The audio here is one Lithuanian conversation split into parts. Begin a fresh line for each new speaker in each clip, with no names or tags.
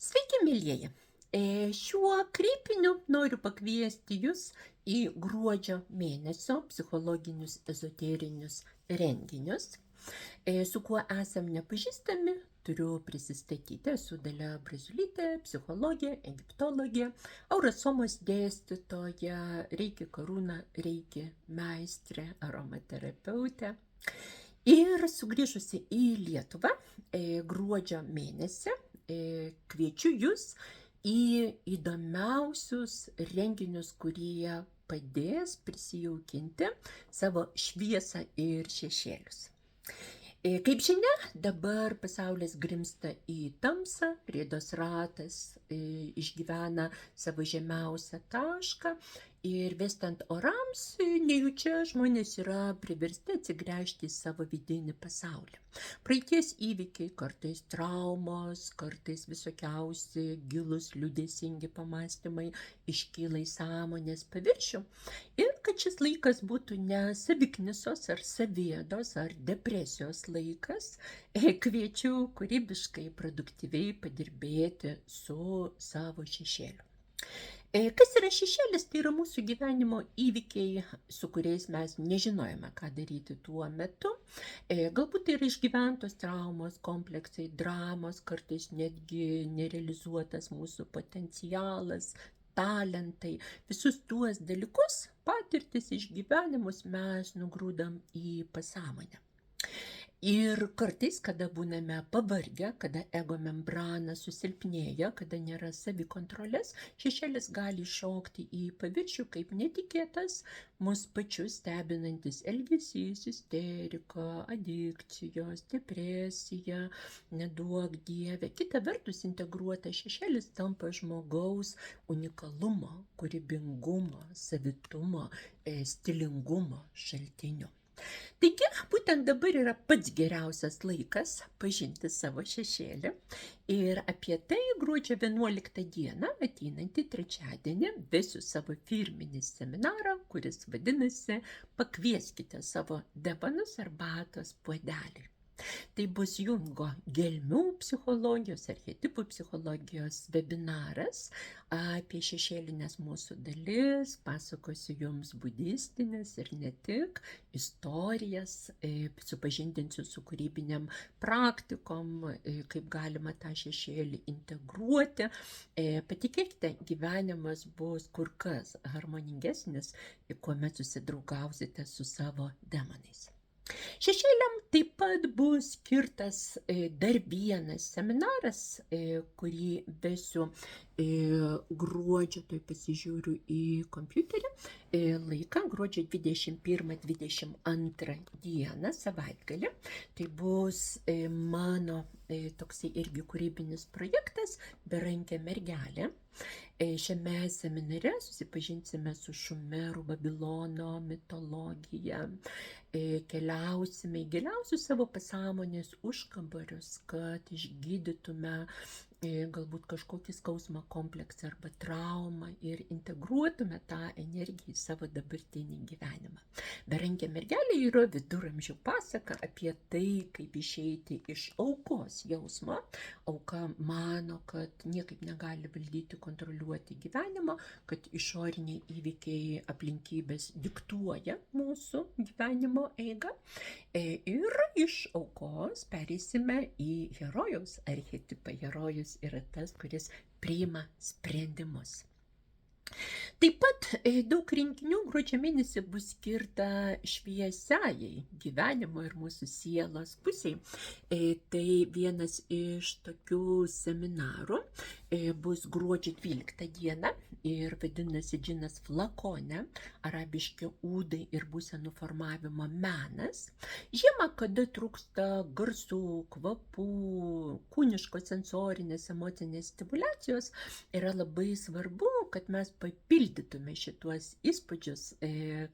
Sveiki, mielieji! Šiuo kreipiniu noriu pakviesti Jūs į gruodžio mėnesio psichologinius ezoterinius renginius. Su kuo esam nepažįstami, turiu prisistatyti. Esu Dalia Braziulytė, psichologė, egiptologė, aurasomos dėstytoja, reiki karūna, reiki meistrė, aromaterapeutė. Ir sugrįžusi į Lietuvą gruodžio mėnesį kviečiu Jūs į įdomiausius renginius, kurie padės prisijaukinti savo šviesą ir šešėlius. Kaip žinia, dabar pasaulis grimsta į tamsą, rėdos ratas išgyvena savo žemiausią tašką ir vėstant orams, nejučia žmonės yra priversti atsigręžti į savo vidinį pasaulį. Praeities įvykiai, kartais traumos, kartais visokiausi gilus liūdėsingi pamąstymai iškyla į sąmonės paviršių. Ir kad šis laikas būtų ne saviknisos ar savėdos ar depresijos laikas, kviečiu kūrybiškai, produktyviai padirbėti su savo šešėliu. Kas yra šešėlis? Tai yra mūsų gyvenimo įvykiai, su kuriais mes nežinojame, ką daryti tuo metu. Galbūt tai yra išgyventos traumos, kompleksai, dramos, kartais netgi nerealizuotas mūsų potencialas, talentai. Visus tuos dalykus, patirtis, išgyvenimus mes nugrūdam į pasąmonę. Ir kartais, kada būname pavargę, kada ego membrana susilpnėja, kada nėra savikontrolės, šešėlis gali iššokti į paviršių kaip netikėtas, mus pačius stebinantis elgesys, isterika, adikcijos, depresija, neduok Dieve. Kita vertus, integruotas šešėlis tampa žmogaus unikalumo, kūrybingumo, savitumo, stilingumo šaltiniu. Taigi, būtent dabar yra pats geriausias laikas pažinti savo šešėlį ir apie tai gruodžio 11 dieną, ateinantį trečiadienį, vesiu savo firminį seminarą, kuris vadinasi "Pakvieskite savo demonus arbatos puodelį". Tai bus Jungo gelmių psichologijos, archetipų psichologijos webinaras apie šešėlinės mūsų dalis, pasakosiu jums budistinės ir ne tik istorijas, supažindinsiu su kūrybiniam praktikom, kaip galima tą šešėlį integruoti. Patikėkite, gyvenimas bus kur kas harmoningesnis, kuomet susidraugausite su savo demonais. Šešėliam taip pat bus skirtas dar vienas seminaras, kurį vesiu gruodžio, tai pasižiūriu į kompiuterį, laiką gruodžio 21-22 dieną, savaitgalį. Tai bus mano toksai irgi kūrybinis projektas Berankė mergelė. Šiame seminare susipažinsime su Šumerų, Babilono mitologija, keliausime į giliausius savo pasąmonės užkabarius, kad išgydytume galbūt kažkokį skausmą, kompleksą arba traumą ir integruotume tą energiją į savo dabartinį gyvenimą. Berankė mergelė yra viduramžių pasaka apie tai, kaip išeiti iš aukos jausmo. Auka mano, kad niekaip negali valdyti, kontroliuoti gyvenimo, kad išoriniai įvykiai, aplinkybės diktuoja mūsų gyvenimo eigą. Ir iš aukos pereisime į herojaus archetipą. Herojus yra tas, kuris priima sprendimus. Taip pat daug renginių gruodžio mėnesį bus skirta šviesiajai gyvenimo ir mūsų sielos pusiai. Tai vienas iš tokių seminarų bus gruodžio 12 dieną ir vadinasi Džinas flakone, arabiški ūdai ir būsenų formavimo menas. Žiemą, kada trūksta garsų, kvapų, kūniškos sensorinės, emocinės stimuliacijos, yra labai svarbu, kad mes papildytume šituos įspūdžius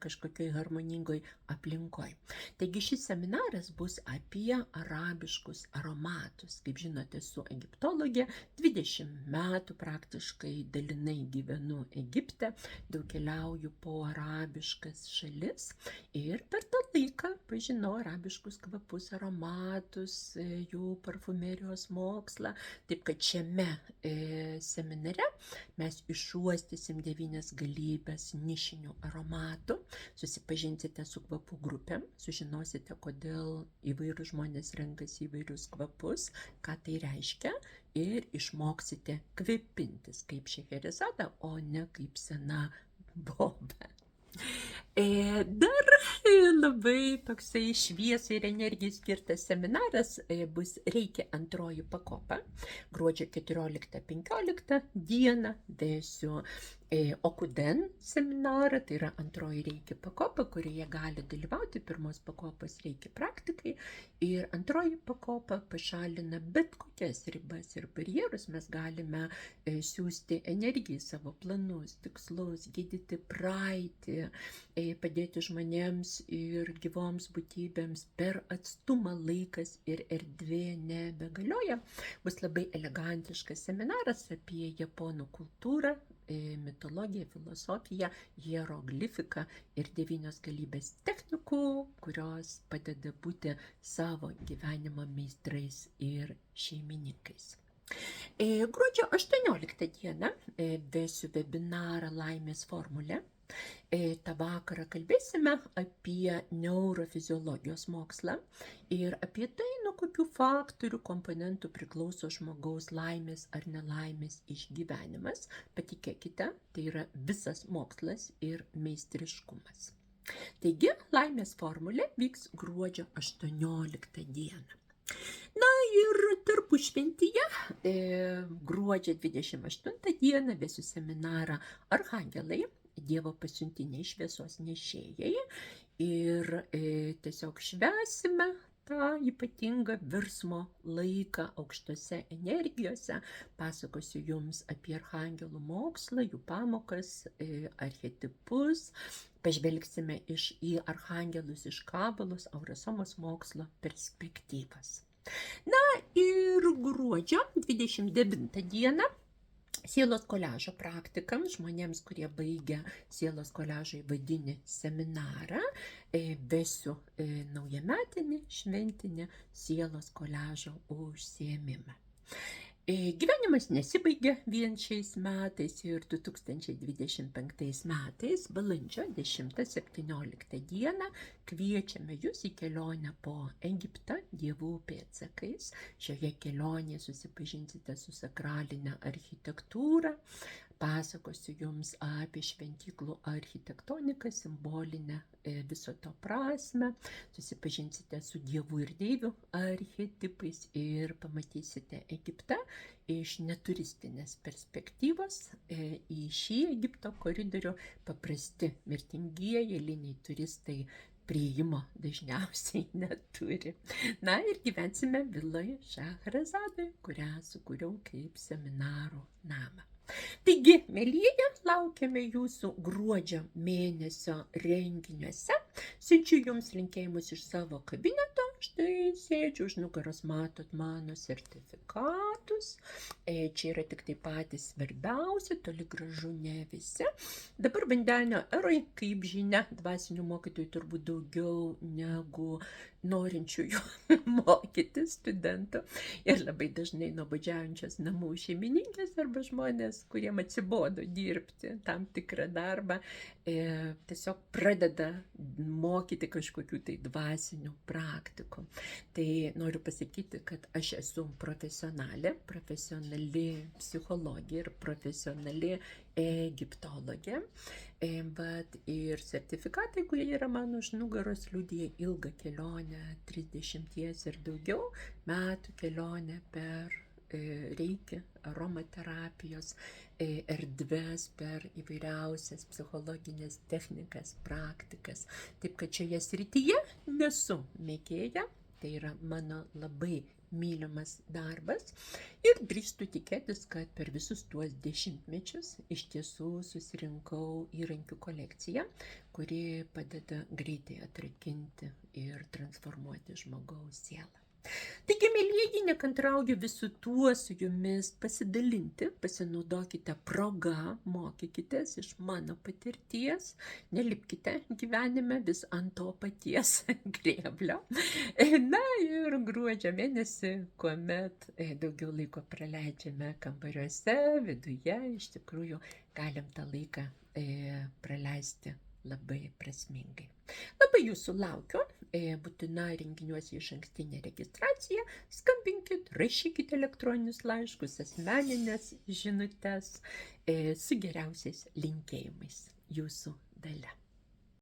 kažkokioj harmoningoj aplinkoj. Taigi šis seminaras bus apie arabiškus aromatus. Kaip žinote, esu egiptologė, 20 metų praktiškai dalinai gyvenu Egipte, daug keliauju po arabiškas šalis ir per tą laiką pažinau arabiškus kvapus, aromatus, jų parfumerijos mokslą. Taip kad šiame seminare mes išuostysim 9 galybės nišinių aromatų, susipažinsite su kvapų grupėm, sužinosite, kodėl įvairūs žmonės renkasi įvairius kvapus, ką tai reiškia, ir išmoksite kvėpintis kaip Šeherazada, o ne kaip sena boba. Dar labai toksai šviesai ir energijai skirtas seminaras bus Reiki antroji pakopa. Gruodžio 14-15 dieną vesiu Okuden seminarą, tai yra antroji Reiki pakopa, kurioje gali dalyvauti pirmos pakopos Reiki praktikai. Ir antroji pakopa pašalina bet kokias ribas ir barjerus. Mes galime siūsti energiją į savo planus, tikslus, gydyti praeitį, padėti žmonėms ir gyvoms būtybėms per atstumą. Laikas ir erdvė nebegalioja. Bus labai elegantiškas seminaras apie japonų kultūrą, mitologiją, filosofiją, hieroglifiką ir 9 galybės technikų, kurios padeda būti savo gyvenimo meistrais ir šeimininkais. Gruodžio 18 dieną vesiu webinarą Laimės formulė. tą vakarą kalbėsime apie neurofiziologijos mokslą ir apie tai, nuo kokių faktorių, komponentų priklauso žmogaus laimės ar nelaimės išgyvenimas. Patikėkite, tai yra visas mokslas ir meistriškumas. Taigi, laimės formulė vyks gruodžio 18 dieną. Na ir tarpušventyje, gruodžio 28 dieną vesiu seminarą Arhangelai, Dievo pasiuntiniai, šviesos nešėjai, ir tiesiog švęsime tą ypatingą virsmo laiką aukštose energijose. Pasakosiu jums apie arhangelų mokslą, jų pamokas, archetipus. Pažvelgsime į arhangelus iš Kabalos, aurosomos mokslo perspektyvas. Na ir gruodžio 29 dieną sielos koliažo praktikams, žmonėms, kurie baigia sielos koliažo įvadinį seminarą, vesiu naujametinį šventinį sielos koliažo užsiėmimą. Gyvenimas nesibaigia vien šiais metais ir 2025 metais, balandžio 10-17 dieną, kviečiame jūs į kelionę po Egiptą dievų pėdsakais. Šioje kelionėje susipažinsite su sakraline architektūra, pasakosiu jums apie šventyklų architektoniką, simbolinę viso to prasme, susipažinsite su dievų ir deivių archetipais ir pamatysite Egiptą iš neturistinės perspektyvos. Į šį Egipto koridorių paprasti mirtingieji eiliniai turistai prieimo dažniausiai neturi. Na ir gyvensime viloje Šahrazadai, kurią sukūriau kaip seminarų namą. Taigi, mielieji, laukiame jūsų gruodžio mėnesio renginiuose. Siunčiu jums linkėjimus iš savo kabineto. Štai sėdžiu už nugaros, matot mano sertifikatus. Čia yra tik tai patys svarbiausi, toli gražu ne visi. Dabar vandenio eroj, kaip žinia, dvasinių mokytojų turbūt daugiau negu norinčiųjų mokyti studentų. Ir labai dažnai nuobodžiaujančios namų šeimininkės arba žmonės, kuriem atsibodo dirbti tam tikrą darbą, tiesiog pradeda mokyti kažkokių tai dvasinių praktikų. Tai noriu pasakyti, kad aš esu profesionali psichologė ir profesionali egiptologė, bet ir sertifikatai, kurie yra mano už nugaros, liudija ilgą kelionę, 30 ir daugiau metų kelionę per Reiki, aromaterapijos erdves, per įvairiausias psichologinės technikas, praktikas. Taip kad šioje srityje nesu mėgėja, tai yra mano labai mylimas darbas ir drįstu tikėtis, kad per visus tuos dešimtmečius iš tiesų susirinkau įrankių kolekciją, kuri padeda greitai atrakinti ir transformuoti žmogaus sielą. Taigi, mėlyjeji, nekantrauju visų tuo su jumis pasidalinti, pasinaudokite progą, mokykitės iš mano patirties, nelipkite gyvenime vis ant to paties grėblio. Na ir gruodžio mėnesį, kuomet daugiau laiko praleidžiame kambariuose, viduje, iš tikrųjų galim tą laiką praleisti labai prasmingai. Labai jūsų laukiu, būtina renginiuose išankstinė registracija, skambinkit, rašykit elektroninius laiškus, asmeninės žinutes su geriausiais linkėjimais. Jūsų Dalia.